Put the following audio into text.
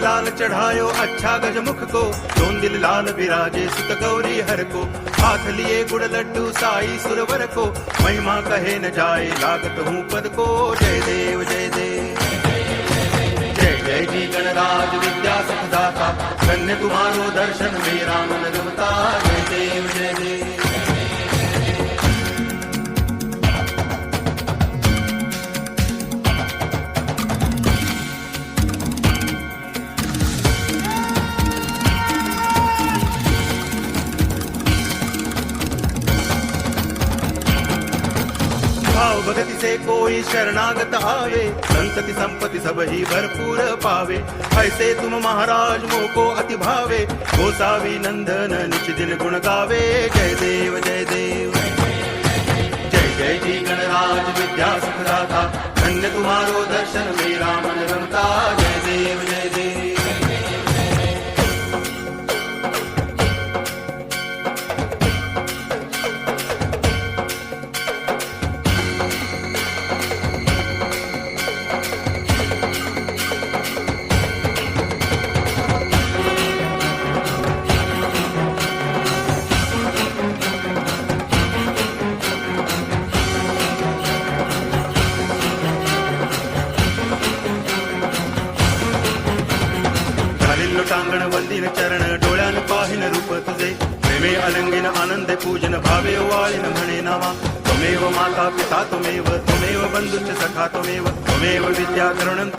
लाल चढ़ायो अच्छा गजमुख को, दोन दिल लाल विराजे सुत गौरी हर को। हाथ लिए गुड़ लड्डू साई सुरवर को, महिमा कहे न जाए लागत हूँ पद को। जय देव जय देव जय जय जी गणराज विद्या सुखदाता, धन्य तुम्हारो दर्शन मेरा मन रमता। जय देव जय देव भाव भगति से कोई शरणागत आवे, संतति संपत्ति सब ही भरपूर पावे। ऐसे तुम महाराज मोको अति भावे, गोसावी नंदन निच दिन गुण गावे। जय देव जय देव जय जय जी गणराज विद्या सुखदाता, धन्य तुम्हारो दर्शन मेरा मन रमता। जय देव जय देव टांगण वंदिन चरण, डोळ्यान पाहिन रूप तुझे। प्रेमे अलंगिन आनंदे पूजन, भावे ओवाळिन म्हणे नामा। त्वमेव माता पिता त्वमेव, त्वमेव बंधुश्च सखा त्वमेव, त्वमेव विद्या करुणं